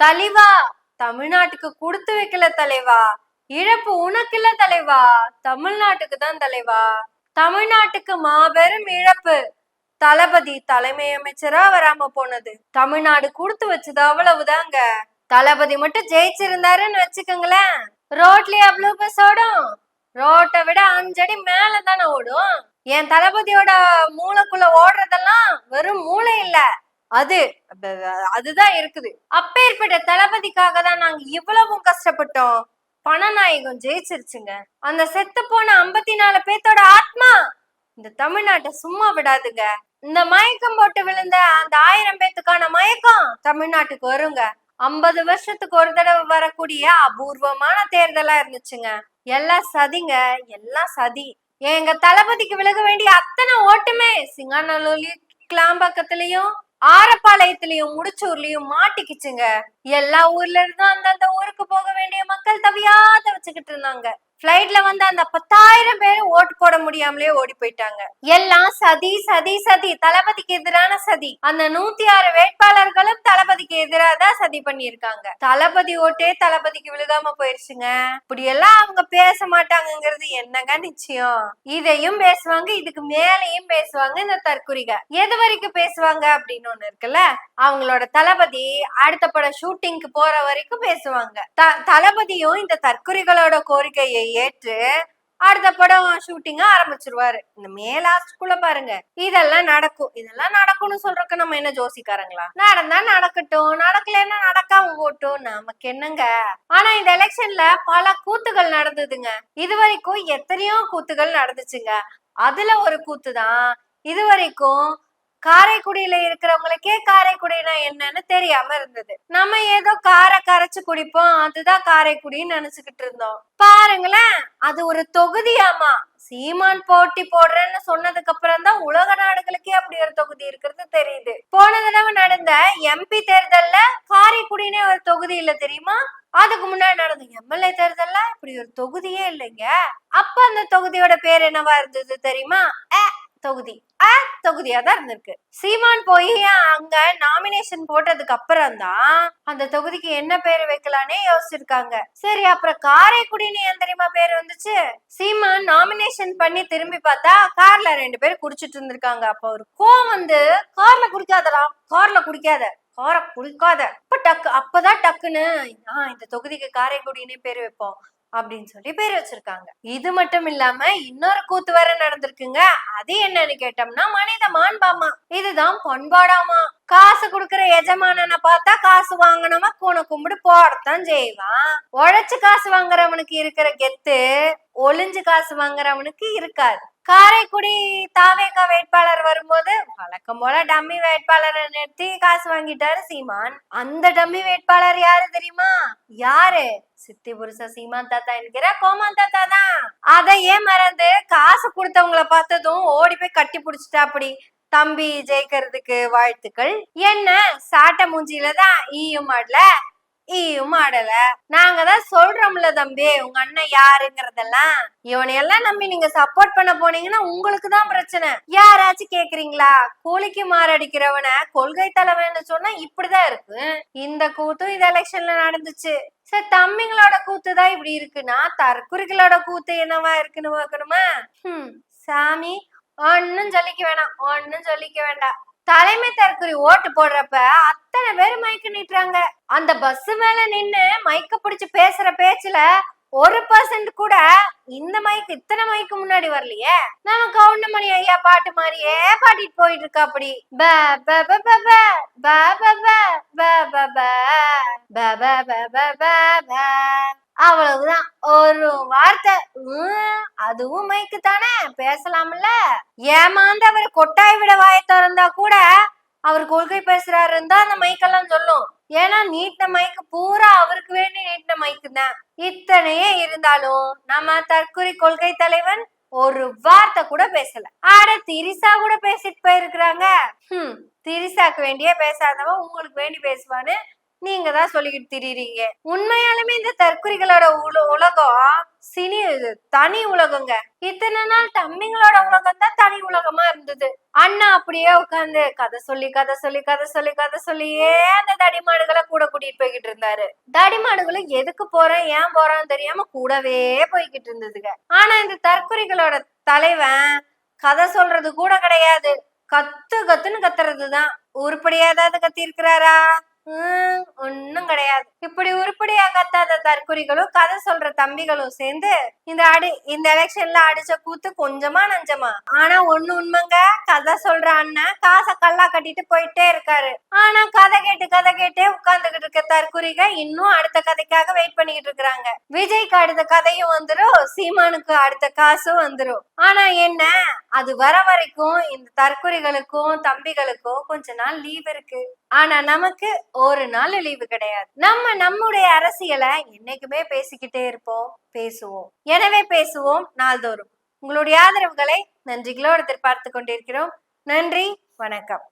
தலைவா, தமிழ்நாட்டுக்கு கொடுத்து வைக்கல தலைவா. இழப்பு உனக்கு இல்ல தலைவா, தமிழ்நாட்டுக்கு தான் தலைவா. தமிழ்நாட்டுக்கு மாபெரும் இழப்பு. தளபதி தலைமை அமைச்சரா வராம போனது. தமிழ்நாடு கொடுத்து வச்சது அவ்வளவுதாங்க. தளபதி மட்டும் ஜெயிச்சிருந்தாருன்னு வச்சுக்கோங்களேன், ரோட்லயே அவ்வளவு பஸ் ஓடும். ரோட்டை விட 5 அடி மேல தானே ஓடும். என் தளபதியோட மூளைக்குள்ள ஓடுறதெல்லாம் வெறும் மூளை இல்ல, அதுதான் இருக்குது. அப்பேற்பட்ட தளபதிக்காக தான் நாங்க இவ்வளவும் கஷ்டப்பட்டோம். பணநாயகம் ஜெயிச்சிருச்சுங்க. அந்த செத்து போன 54 பேத்தோட ஆத்மா இந்த தமிழ்நாட்டை சும்மா விடாதுங்க. இந்த மயக்கம் போட்டு விழுந்த அந்த 1000 பேத்துக்கான மயக்கம் தமிழ்நாட்டுக்கு வருங்க. 50 வருஷத்துக்கு ஒரு தடவை வரக்கூடிய அபூர்வமான தேர்தலா இருந்துச்சுங்க. எல்லாம் சதிங்க, எல்லாம் சதி. எங்க தளபதிக்கு விலக வேண்டிய அத்தனை ஓட்டுமே சிங்காநல்லூர்லயும், கிளாம்பாக்கத்திலயும், ஆரப்பாளையத்திலயும், முடிச்சூர்லயும் மாட்டிக்கிச்சுங்க. எல்லா ஊர்ல இருந்தும் அந்தந்த ஊருக்கு போக வேண்டிய மக்கள் தவியாத வச்சுக்கிட்டு இருந்தாங்க. பிளைட்ல வந்து அந்த 10,000 பேர் ஓட்டு போட முடியாமலே ஓடி போயிட்டாங்க. எல்லாம் சதி சதி சதி, தளபதிக்கு எதிரான சதி. அந்த 106 வேட்பாளர்களும் தளபதிக்கு எதிராக தான் சதி பண்ணிருக்காங்க. தளபதி ஓட்டே தளபதிக்கு விழுகாம போயிருச்சுங்க. இப்படி எல்லாம் அவங்க பேச மாட்டாங்கிறது என்னங்க நிச்சயம்? இதையும் பேசுவாங்க, இதுக்கு மேலையும் பேசுவாங்க. இந்த தற்குறிக எது வரைக்கும் பேசுவாங்க அப்படின்னு ஒண்ணு இருக்குல்ல, அவங்களோட தளபதி அடுத்த பட ஷூட்டிங்க்கு போற வரைக்கும் பேசுவாங்க. தளபதியும் இந்த தற்குறிகளோட கோரிக்கையை ஏற்று அடுத்த படம் ஷூட்டிங்க ஆரம்பிச்சிருவாரு. இந்த மேலாஸ்டுக்குள்ள பாருங்க, இதெல்லாம் நடக்கும். இதெல்லாம் நடக்கும்னு சொல்றதுக்கு நம்ம என்ன ஜோசிக்காரங்களா? நடந்தா நடக்கட்டும், நடக்கலன்னா நடக்காம போட்டும், நமக்கு என்னங்க. ஆனா இந்த எலெக்ஷன்ல பல கூத்துகள் நடந்ததுங்க. இது வரைக்கும் எத்தனையோ கூத்துகள் நடந்துச்சுங்க. அதுல ஒரு கூத்து தான் இது வரைக்கும் காரைக்குடியில இருக்கிறவங்களுக்கே காரைக்குடினா என்னன்னு தெரியாம இருந்தது. நம்ம ஏதோ காரை கரைச்சு குடிப்போம், அதுதான் காரைக்குடின்னு நினைச்சுக்கிட்டு இருந்தோம். பாருங்களேன், அது ஒரு தொகுதியாமா. சீமான் போட்டி போடுறேன்னு சொன்னதுக்கு அப்புறம் தான் உலக நாடுகளுக்கே அப்படி ஒரு தொகுதி இருக்கிறது தெரியுது. போன தடவை நடந்த MP தேர்தல்ல காரைக்குடினே ஒரு தொகுதி இல்ல தெரியுமா? அதுக்கு முன்னாடி நடந்த MLA தேர்தல்ல இப்படி ஒரு தொகுதியே இல்லைங்க. அப்ப அந்த தொகுதியோட பேர் என்னவா இருந்தது தெரியுமா? தொகுதி தொகுதியா தான் இருந்திருக்கு. சீமான் போய் அங்க நாமினேஷன் போட்டதுக்கு அப்புறம் தான் அந்த தொகுதிக்கு என்ன பேரு வைக்கலானே யோசிச்சிருக்காங்க. சரி, அப்புறம் காரைக்குடின்னு ஏன் தெரியுமா பேர் வந்துச்சு? சீமான் நாமினேஷன் பண்ணி திரும்பி பார்த்தா கார்ல 2 பேர் குடிச்சிட்டு இருந்திருக்காங்க. அப்ப ஒரு கோவம் வந்து, கார்ல குடிக்காதடா, கார்ல குடிக்காத, காரை குடிக்காத. அப்பதான் டக்குன்னு இந்த தொகுதிக்கு காரைக்குடினே பேர் வைப்போம் அப்படின்னு சொல்லி பேர் வச்சிருக்காங்க. இது மட்டும் இல்லாம இன்னொரு கூத்து வேற நடந்திருக்குங்க. அது என்னன்னு கேட்டோம்னா மனித மாண்பாமா. இதுதான் பண்பாடாமா. காசு குடுக்கற எஜமானனை பார்த்தா காசு வாங்கினவன் கூண கும்பிடு போடத்தான் செய்வான். உழைச்சு காசு வாங்குறவனுக்கு இருக்கிற கெத்து ஒளிஞ்சு காசு வாங்குறவனுக்கு இருக்காது. காரைக்குடி தாவேகா வேட்பாளர் வரும்போது வழக்கம் போல டம்மி வேட்பாளரை நிறுத்தி காசு வாங்கிட்டாரு சீமான். அந்த டம்மி வேட்பாளர் யாரு தெரியுமா? யாரு? சித்தி புருஷ சீமான் தாத்தா என்கிற கோமான் தாத்தா தான். அதையே மறந்து காசு கொடுத்தவங்களை பார்த்ததும் ஓடி போய் கட்டி புடிச்சிட்டா. அப்படி தம்பி ஜெயிக்கிறதுக்கு வாழ்த்துக்கள். என்ன சாட்ட மூஞ்சியில தான் ஈயும் ஆடல. நாங்க தான் சொல்றோம்ல தம்பி, உங்க அண்ணன் யாருங்கிறதெல்லாம். இவனையெல்லாம் நம்பி நீங்க சப்போர்ட் பண்ண போனீங்கன்னா உங்களுக்கு தான் பிரச்சனை. யாராச்சும் கேக்குறீங்களா? கூலிக்கு மாரடிக்கிறவன கொள்கை தலைவன்னு சொன்னா இப்படிதான் இருக்கு. இந்த கூத்தும் இது எலெக்ஷன்ல நடந்துச்சு. சரி, தம்பிங்களோட கூத்து தான் இப்படி இருக்குன்னா தற்குறிகளோட கூத்து என்னவா இருக்குன்னு பாக்கணுமா? சாமி, ஒன்னும் சொல்லிக்க வேண்டாம். தலைமை தற்குறி ஓட்டு போடுறப்ப அத்தனை பேர் மைக்கு நீட்டுறாங்க. அந்த பஸ் மேல நின்னு மைக்க பிடிச்சு பேசுற பேச்சுல 1% கூட இந்த மைக்கு இத்தனை மைக்கு முன்னாடி வரலையே. நம்ம கவுண்டமணி ஐயா பாட்டு மாதிரியே பாடிட்டு போயிட்டு இருக்கா. அப்படி அவ்வளவுதான், ஒரு வார்த்தை. அதுவும் மைக்கு தானே, பேசலாம்ல. ஏமாந்து அவர் கொட்டாய் விட வாய திறந்தா கூட அவர் கொள்கை பேசுறாருன்னு தான் அந்த மைக்கெல்லாம் சொல்லும். ஏன்னா நீட்டின மைக்கு பூரா அவருக்கு வேண்டி நீட்டின மைக்கு தான். இத்தனையே இருந்தாலும் நம்ம தற்குறி கொள்கை தலைவன் ஒரு வார்த்தை கூட பேசல. ஆட திரிசா கூட பேசிட்டு போயிருக்கிறாங்க. திரிசாக்கு வேண்டியே பேசாதவன் உங்களுக்கு வேண்டி பேசுவான்னு நீங்க தான் சொல்லிக்கிட்டு திரிறீங்க. உண்மையாலுமே இந்த தற்குறிகளோட உலகம் சினி தனி உலகங்க. இத்தனை நாள் தம்பிங்களோட உலகம் தான் தனி உலகமா இருந்தது. அண்ணா அப்படியே உட்காந்து கதை சொல்லி கதை சொல்லி கதை சொல்லி கதை சொல்லியே அந்த தடிமாடுகளை கூட கூட்டிட்டு போய்கிட்டு இருந்தாரு. தடிமாடுகளும் எதுக்கு போறேன் ஏன் போறான்னு தெரியாம கூடவே போய்கிட்டு இருந்ததுங்க. ஆனா இந்த தற்குறிகளோட தலைவன் கதை சொல்றது கூட கிடையாது, கத்து கத்துன்னு கத்துறதுதான். உருப்படியா ஏதாவது கத்தி இருக்கிறாரா? ஒன்னும் கிடையாது. இப்படி உருப்படியா கத்தாத தற்குறிகளும் கதை சொல்ற தம்பிகளும் சேர்ந்து இந்த எலெக்ஷன்ல அடிச்ச கூத்து கொஞ்சமா நஞ்சமா. ஆனா ஒண்ணு உண்மைங்க, கதை சொல்ற அண்ணன் காசை கல்லா கட்டிட்டு போயிட்டே இருக்காரு. ஆனா கதை கேட்டே உட்கார்ந்துகிட்டு இருக்க தற்குறிக இன்னும் அடுத்த கதைக்காக வெயிட் பண்ணிக்கிட்டு இருக்கிறாங்க. விஜய்க்கு அடுத்த கதையும் வந்துரும், சீமானுக்கு அடுத்த காசும் வந்துரும். ஆனா என்ன, அது வர வரைக்கும் இந்த தற்குறிகளுக்கும் தம்பிகளுக்கும் கொஞ்ச நாள் லீவ் இருக்கு. ஆனா நமக்கு ஒரு நாள் லீவு கிடையாது. நம்முடைய அரசியலை என்னைக்குமே பேசிக்கிட்டே இருப்போம், பேசுவோம். எனவே பேசுவோம் நாள்தோறும். உங்களுடைய ஆதரவுகளை நன்றிகளோடு எதிர்பார்த்து கொண்டிருக்கிறோம். நன்றி, வணக்கம்.